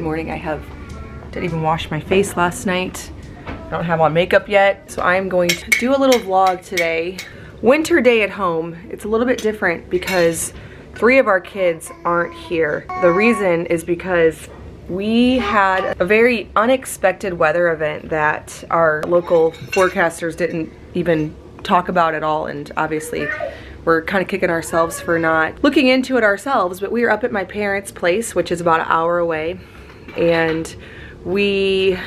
morning. I didn't even wash my face last night. I don't have on makeup yet, so I'm going to do a little vlog today. Winter day at home. It's a little bit different because 3 of our kids aren't here. The reason is because we had a very unexpected weather event that our local forecasters didn't even talk about at all, and obviously we're kind of kicking ourselves for not looking into it ourselves. But we were up at my parents' place, which is about an hour away, and we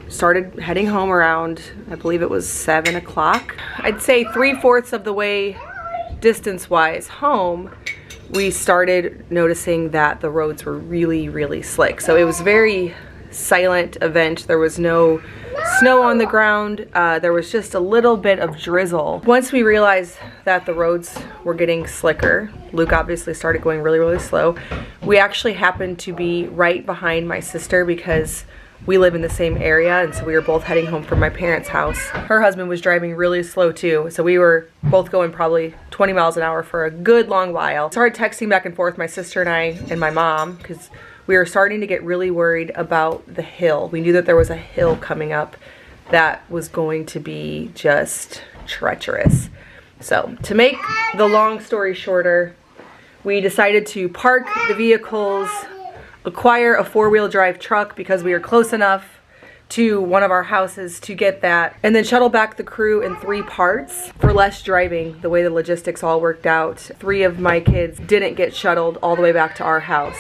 started heading home around, I believe it was 7 o'clock. I'd say 3/4 of the way distance-wise home, we started noticing that the roads were really, really slick. So it was a very silent event. There was no snow on the ground. There was just a little bit of drizzle. Once we realized that the roads were getting slicker, Luke obviously started going really, really slow. We actually happened to be right behind my sister because we live in the same area, and so we were both heading home from my parents' house. Her husband was driving really slow too, so we were both going probably 20 miles an hour for a good long while. Started texting back and forth, my sister and I and my mom, because we were starting to get really worried about the hill. We knew that there was a hill coming up that was going to be just treacherous. So to make the long story shorter, we decided to park the vehicles, acquire a 4-wheel drive truck because we were close enough to one of our houses to get that, and then shuttle back the crew in 3 parts for less driving. The way the logistics all worked out, 3 of my kids didn't get shuttled all the way back to our house.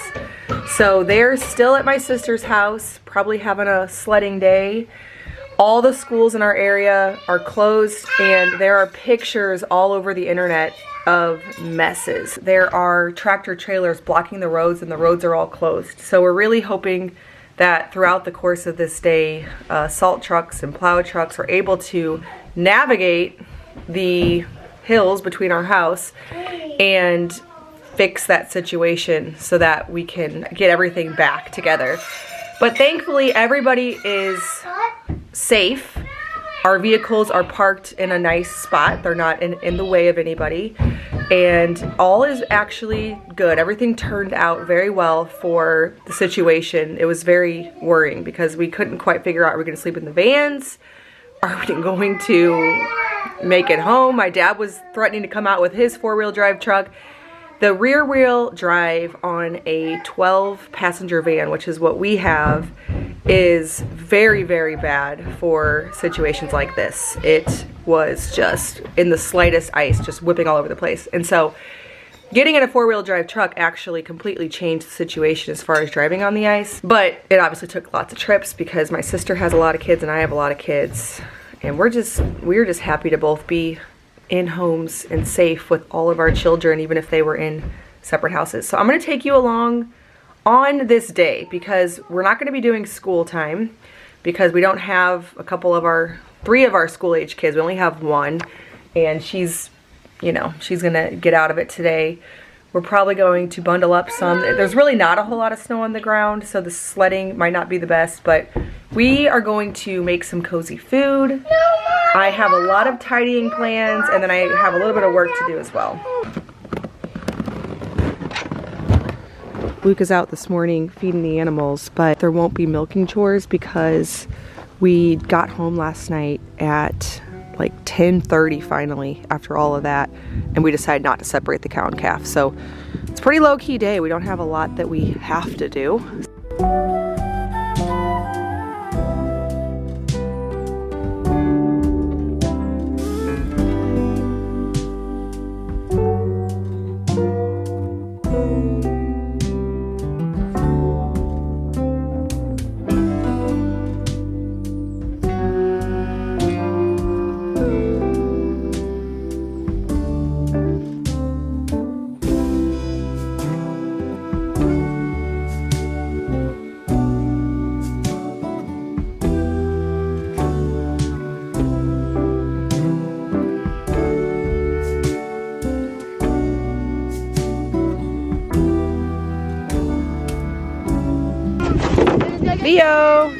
So they're still at my sister's house, probably having a sledding day. All the schools in our area are closed, and there are pictures all over the internet of messes. There are tractor trailers blocking the roads, and the roads are all closed. So we're really hoping that throughout the course of this day, salt trucks and plow trucks are able to navigate the hills between our house and fix that situation so that we can get everything back together. But thankfully everybody is safe. Our vehicles are parked in a nice spot. They're not in the way of anybody. And all is actually good. Everything turned out very well for the situation. It was very worrying because we couldn't quite figure out, are we going to sleep in the vans? Are we going to make it home? My dad was threatening to come out with his 4-wheel drive truck. The rear wheel drive on a 12-passenger van, which is what we have, is very, very bad for situations like this. It was just in the slightest ice, just whipping all over the place. And so getting in a 4-wheel drive truck actually completely changed the situation as far as driving on the ice. But it obviously took lots of trips because my sister has a lot of kids and I have a lot of kids. And we're just happy to both be in homes and safe with all of our children, even if they were in separate houses. So I'm going to take you along on this day because we're not going to be doing school time because we don't have 3 of our school age kids. We only have 1, and she's gonna get out of it today. We're probably going to bundle up some. There's really not a whole lot of snow on the ground, so the sledding might not be the best, but we are going to make some cozy food. I have a lot of tidying plans, and then I have a little bit of work to do as well. Luke is out this morning feeding the animals, but there won't be milking chores because we got home last night at like 10:30 finally after all of that, and we decided not to separate the cow and calf. So it's a pretty low-key day. We don't have a lot that we have to do. Leo,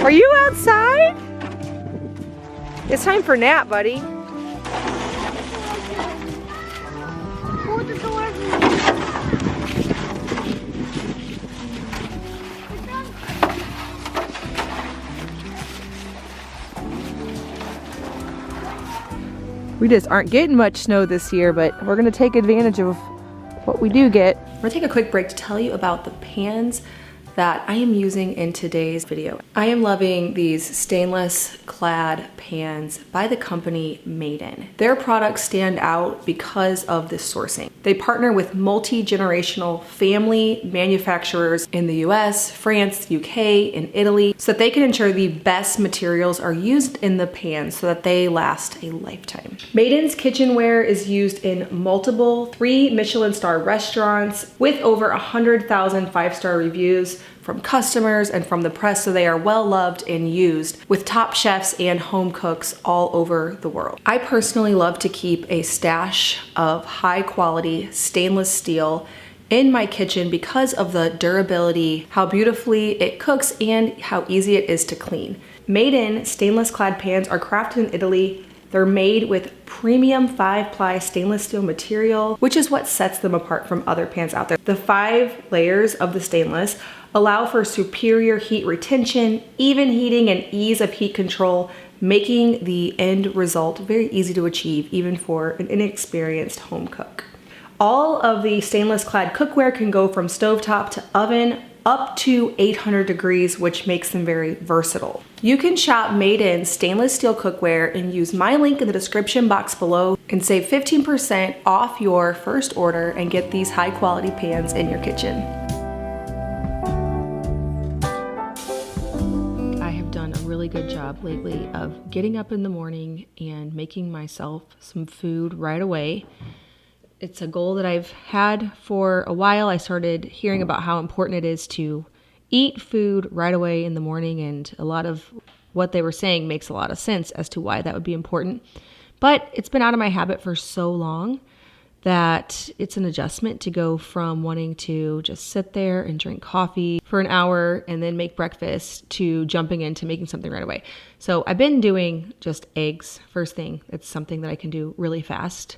are you outside? It's time for nap, buddy. We just aren't getting much snow this year, but we're gonna take advantage of what we do get. We're gonna take a quick break to tell you about the pans that I am using in today's video. I am loving these stainless clad pans by the company Maiden. Their products stand out because of this sourcing. They partner with multi-generational family manufacturers in the US, France, UK, and Italy so that they can ensure the best materials are used in the pans so that they last a lifetime. Maiden's kitchenware is used in multiple 3 Michelin star restaurants with over 100,000 5-star reviews from customers and from the press, so they are well loved and used with top chefs and home cooks all over the world. I personally love to keep a stash of high quality stainless steel in my kitchen because of the durability, how beautifully it cooks, and how easy it is to clean. Maiden stainless clad pans are crafted in Italy. They're made with premium 5-ply stainless steel material, which is what sets them apart from other pans out there. The 5 layers of the stainless allow for superior heat retention, even heating, and ease of heat control, making the end result very easy to achieve, even for an inexperienced home cook. All of the stainless clad cookware can go from stovetop to oven up to 800 degrees, which makes them very versatile. You can shop Maiden stainless steel cookware and use my link in the description box below and save 15% off your first order and get these high quality pans in your kitchen. I have done a really good job lately of getting up in the morning and making myself some food right away. It's a goal that I've had for a while. I started hearing about how important it is to eat food right away in the morning, and a lot of what they were saying makes a lot of sense as to why that would be important. But it's been out of my habit for so long that it's an adjustment to go from wanting to just sit there and drink coffee for an hour and then make breakfast to jumping into making something right away. So I've been doing just eggs first thing. It's something that I can do really fast.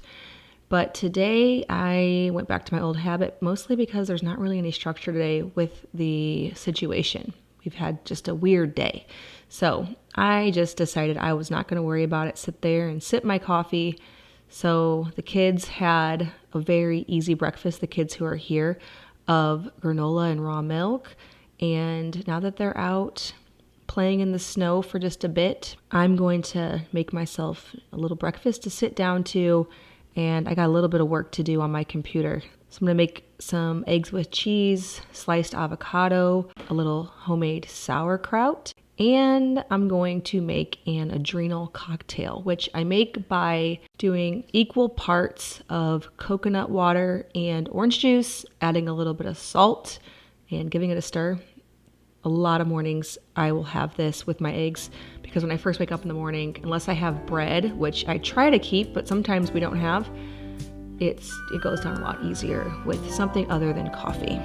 But today I went back to my old habit, mostly because there's not really any structure today with the situation. We've had just a weird day. So I just decided I was not going to worry about it, sit there and sip my coffee. So the kids had a very easy breakfast, the kids who are here, of granola and raw milk. And now that they're out playing in the snow for just a bit, I'm going to make myself a little breakfast to sit down to. And I got a little bit of work to do on my computer. So I'm gonna make some eggs with cheese, sliced avocado, a little homemade sauerkraut, and I'm going to make an adrenal cocktail, which I make by doing equal parts of coconut water and orange juice, adding a little bit of salt, and giving it a stir. A lot of mornings I will have this with my eggs because when I first wake up in the morning, unless I have bread, which I try to keep, but sometimes we don't have, it goes down a lot easier with something other than coffee.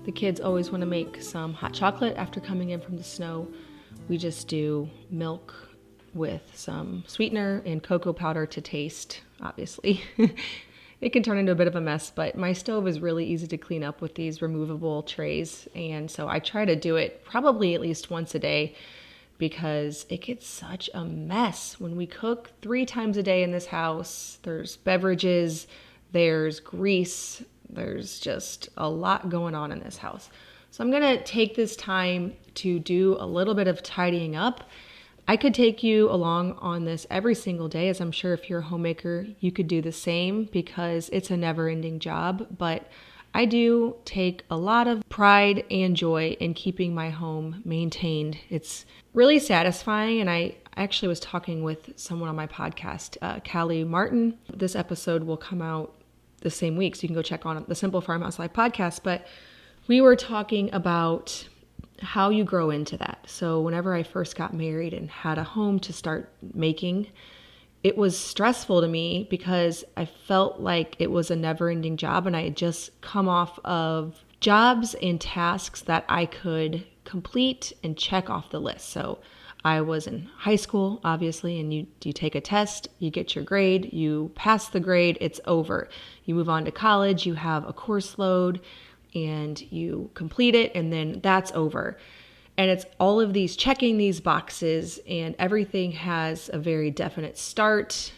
The kids always want to make some hot chocolate after coming in from the snow. We just do milk with some sweetener and cocoa powder to taste, obviously. It can turn into a bit of a mess, but my stove is really easy to clean up with these removable trays. And so I try to do it probably at least once a day because it gets such a mess. When we cook 3 times a day in this house, there's beverages, there's grease, there's just a lot going on in this house. So I'm gonna take this time to do a little bit of tidying up. I could take you along on this every single day, as I'm sure if you're a homemaker, you could do the same because it's a never-ending job. But I do take a lot of pride and joy in keeping my home maintained. It's really satisfying, and I actually was talking with someone on my podcast, Callie Martin. This episode will come out the same week, so you can go check on the Simple Farmhouse Life podcast. But we were talking about how you grow into that. So whenever I first got married and had a home to start making, it was stressful to me because I felt like it was a never-ending job, and I had just come off of jobs and tasks that I could complete and check off the list. So I was in high school, obviously, and you take a test, you get your grade, you pass the grade, it's over. You move on to college, you have a course load, and you complete it, and then that's over. And it's all of these, checking these boxes, and everything has a very definite start,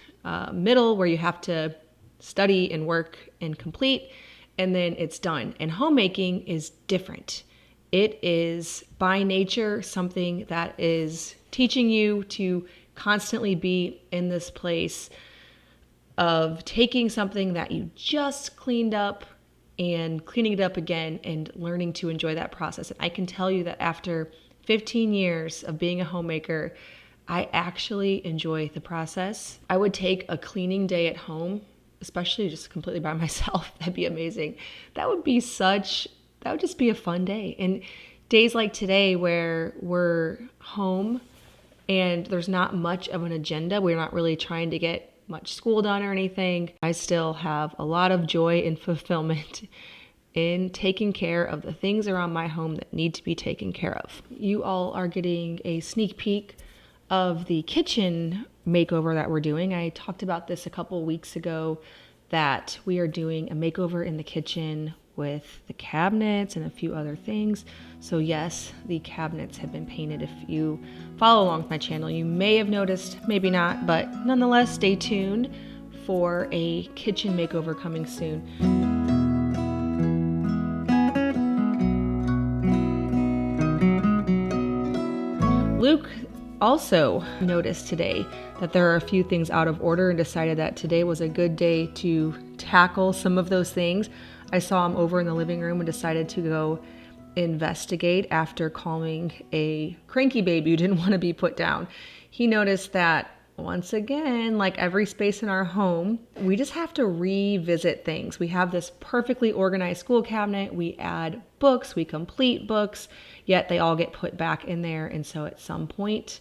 middle, where you have to study and work and complete, and then it's done. And homemaking is different. It is by nature something that is teaching you to constantly be in this place of taking something that you just cleaned up and cleaning it up again and learning to enjoy that process. And I can tell you that after 15 years of being a homemaker, I actually enjoy the process. I would take a cleaning day at home, especially just completely by myself. That'd be amazing. That would just be a fun day. And days like today where we're home and there's not much of an agenda, we're not really trying to get much school done or anything, I still have a lot of joy and fulfillment in taking care of the things around my home that need to be taken care of. You all are getting a sneak peek of the kitchen makeover that we're doing. I talked about this a couple weeks ago, that we are doing a makeover in the kitchen with the cabinets and a few other things. So yes, the cabinets have been painted. If you follow along with my channel, you may have noticed, maybe not, but nonetheless, stay tuned for a kitchen makeover coming soon. Luke also noticed today that there are a few things out of order and decided that today was a good day to tackle some of those things. I saw him over in the living room and decided to go investigate after calming a cranky baby who didn't want to be put down. He noticed that once again, like every space in our home, we just have to revisit things. We have this perfectly organized school cabinet. We add books, we complete books, yet they all get put back in there. And so at some point,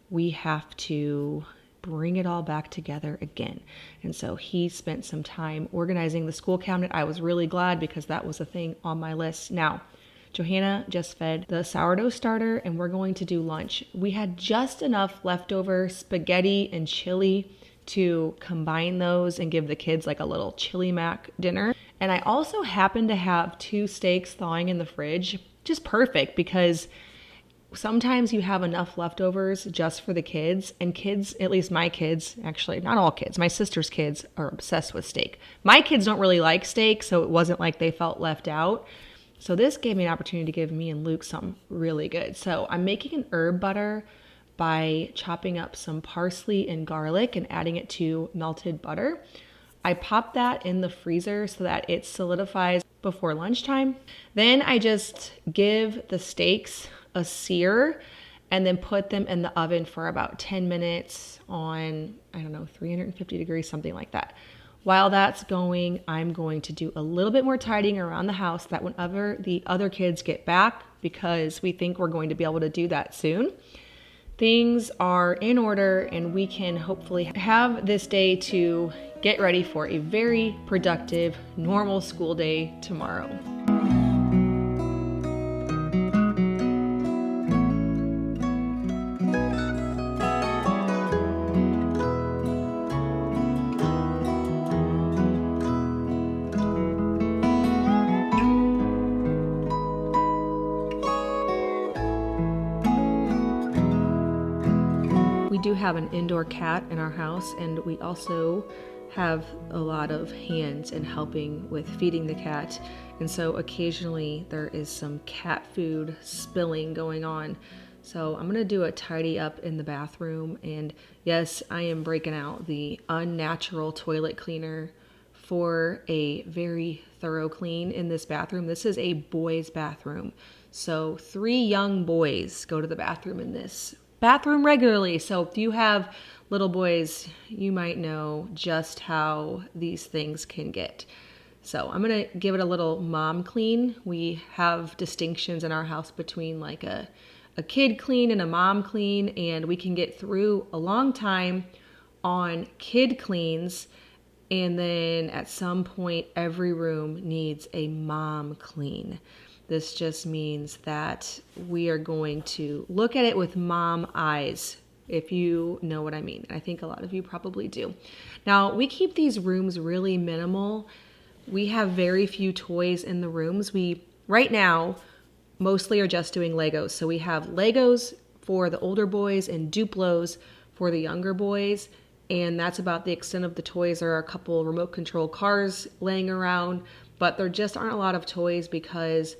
we have to bring it all back together again. And so he spent some time organizing the school cabinet. I was really glad because that was a thing on my list. Now, Johanna just fed the sourdough starter and we're going to do lunch. We had just enough leftover spaghetti and chili to combine those and give the kids like a little chili mac dinner. And I also happen to have 2 steaks thawing in the fridge, just perfect, because sometimes you have enough leftovers just for the kids, and kids, at least my kids, actually not all kids, my sister's kids are obsessed with steak. My kids don't really like steak, so it wasn't like they felt left out. So this gave me an opportunity to give me and Luke something really good. So I'm making an herb butter by chopping up some parsley and garlic and adding it to melted butter. I pop that in the freezer so that it solidifies before lunchtime. Then I just give the steaks a sear and then put them in the oven for about 10 minutes on, 350 degrees, something like that. While that's going, I'm going to do a little bit more tidying around the house, that whenever the other kids get back, because we think we're going to be able to do that soon, things are in order and we can hopefully have this day to get ready for a very productive, normal school day tomorrow. We do have an indoor cat in our house, and we also have a lot of hands in helping with feeding the cat. And so occasionally there is some cat food spilling going on. So I'm gonna do a tidy up in the bathroom. And yes, I am breaking out the unnatural toilet cleaner for a very thorough clean in this bathroom. This is a boys' bathroom. So 3 young boys go to the bathroom in this bathroom regularly. So if you have little boys, you might know just how these things can get. So I'm gonna give it a little mom clean. We have distinctions in our house between like a kid clean and a mom clean, and we can get through a long time on kid cleans, and then at some point every room needs a mom clean. This just means that we are going to look at it with mom eyes, if you know what I mean. I think a lot of you probably do. Now, we keep these rooms really minimal. We have very few toys in the rooms. We, right now, mostly are just doing Legos. So we have Legos for the older boys and Duplos for the younger boys. And that's about the extent of the toys. There are a couple remote control cars laying around, but there just aren't a lot of toys because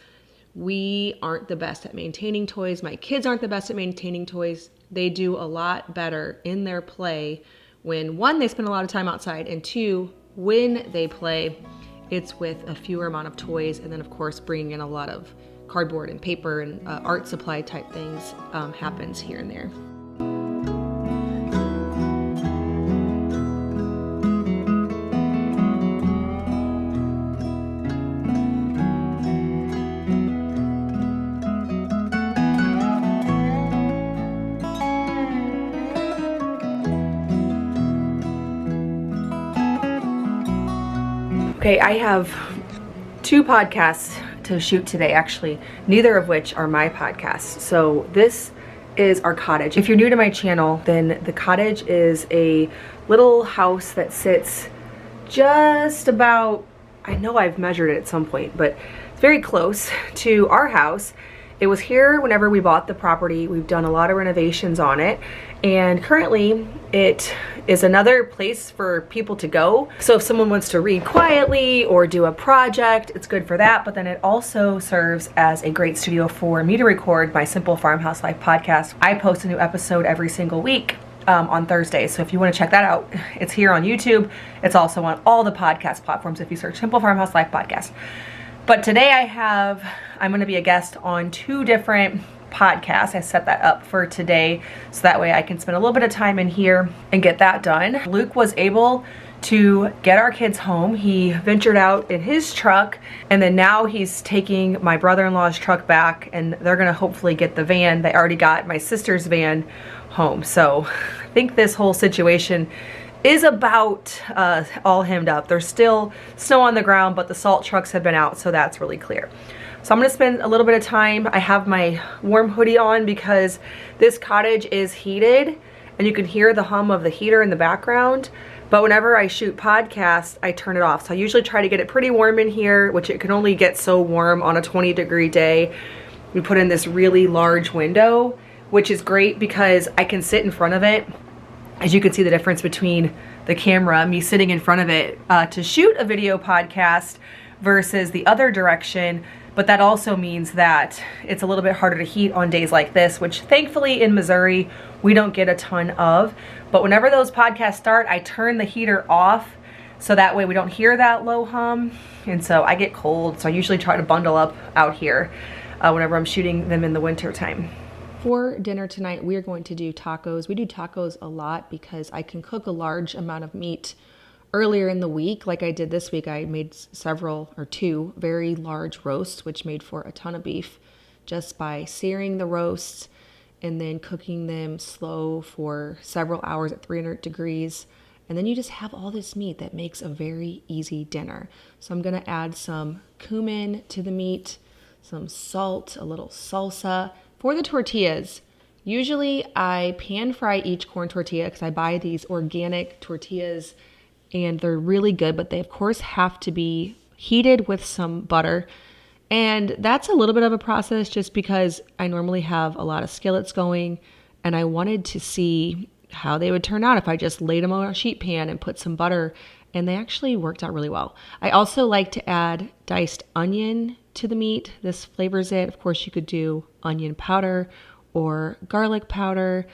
we aren't the best at maintaining toys. My kids aren't the best at maintaining toys. They do a lot better in their play when, one, they spend a lot of time outside, and two, when they play, it's with a fewer amount of toys, and then of course bringing in a lot of cardboard and paper and art supply type things happens here and there. Okay, I have 2 podcasts to shoot today, actually, neither of which are my podcasts. So this is our cottage. If you're new to my channel, then the cottage is a little house that sits just about, I know I've measured it at some point, but it's very close to our house. It was here whenever we bought the property. We've done a lot of renovations on it, and currently it is another place for people to go. So if someone wants to read quietly or do a project, it's good for that, but then it also serves as a great studio for me to record my Simple Farmhouse Life podcast. I post a new episode every single week on Thursdays, so if you want to check that out, it's here on YouTube. It's also on all the podcast platforms if you search Simple Farmhouse Life podcast. But today I'm going to be a guest on 2 different podcasts. I set that up for today so that way I can spend a little bit of time in here and get that done. Luke was able to get our kids home. He ventured out in his truck, and then now he's taking my brother-in-law's truck back, and they're going to hopefully get the van. They already got my sister's van home. So I think this whole situation is about all hemmed up. There's still snow on the ground, but the salt trucks have been out, so that's really clear. So I'm gonna spend a little bit of time. I have my warm hoodie on because this cottage is heated, and you can hear the hum of the heater in the background. But whenever I shoot podcasts, I turn it off. So I usually try to get it pretty warm in here, which it can only get so warm on a 20-degree day. We put in this really large window, which is great because I can sit in front of it. As you can see the difference between the camera, me sitting in front of it to shoot a video podcast versus the other direction. But that also means that it's a little bit harder to heat on days like this, which thankfully in Missouri, we don't get a ton of. But whenever those podcasts start, I turn the heater off so that way we don't hear that low hum. And so I get cold, so I usually try to bundle up out here whenever I'm shooting them in the winter time. For dinner tonight, we are going to do tacos. We do tacos a lot because I can cook a large amount of meat earlier in the week. Like I did this week, I made 2 very large roasts, which made for a ton of beef just by searing the roasts and then cooking them slow for several hours at 300 degrees. And then you just have all this meat that makes a very easy dinner. So I'm gonna add some cumin to the meat, some salt, a little salsa. For the tortillas, usually I pan fry each corn tortilla because I buy these organic tortillas and they're really good, but they of course have to be heated with some butter. And that's a little bit of a process just because I normally have a lot of skillets going, and I wanted to see how they would turn out if I just laid them on a sheet pan and put some butter, and they actually worked out really well. I also like to add diced onion to the meat. This flavors it. Of course, you could do onion powder or garlic powder,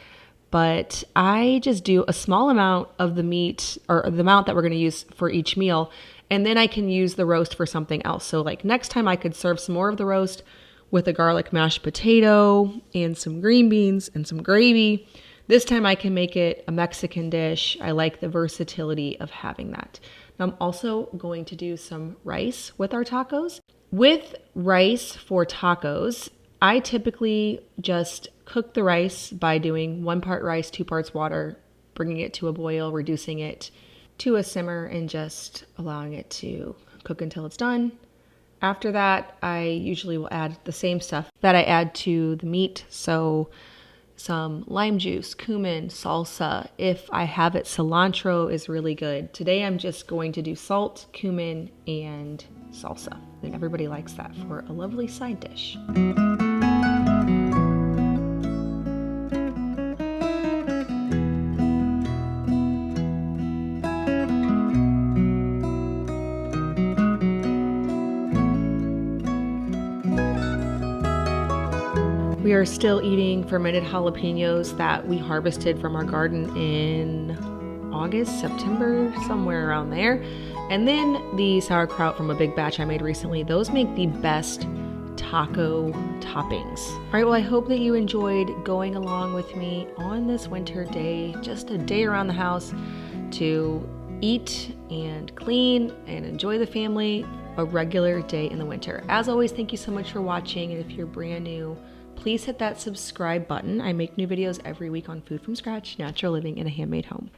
but I just do a small amount of the meat, or the amount that we're going to use for each meal, and then I can use the roast for something else. So like next time I could serve some more of the roast with a garlic mashed potato and some green beans and some gravy. This time I can make it a Mexican dish. I like the versatility of having that. I'm also going to do some rice with our tacos. With rice for tacos, I typically just cook the rice by doing 1 part rice, 2 parts water, bringing it to a boil, reducing it to a simmer, and just allowing it to cook until it's done. After that, I usually will add the same stuff that I add to the meat. So some lime juice, cumin, salsa. If I have it, cilantro is really good. Today I'm just going to do salt, cumin, and salsa. I think everybody likes that for a lovely side dish. We are still eating fermented jalapenos that we harvested from our garden in August, September, somewhere around there. And then the sauerkraut from a big batch I made recently. Those make the best taco toppings. All right, well, I hope that you enjoyed going along with me on this winter day, just a day around the house to eat and clean and enjoy the family, a regular day in the winter. As always, thank you so much for watching. And if you're brand new, please hit that subscribe button. I make new videos every week on food from scratch, natural living in a handmade home.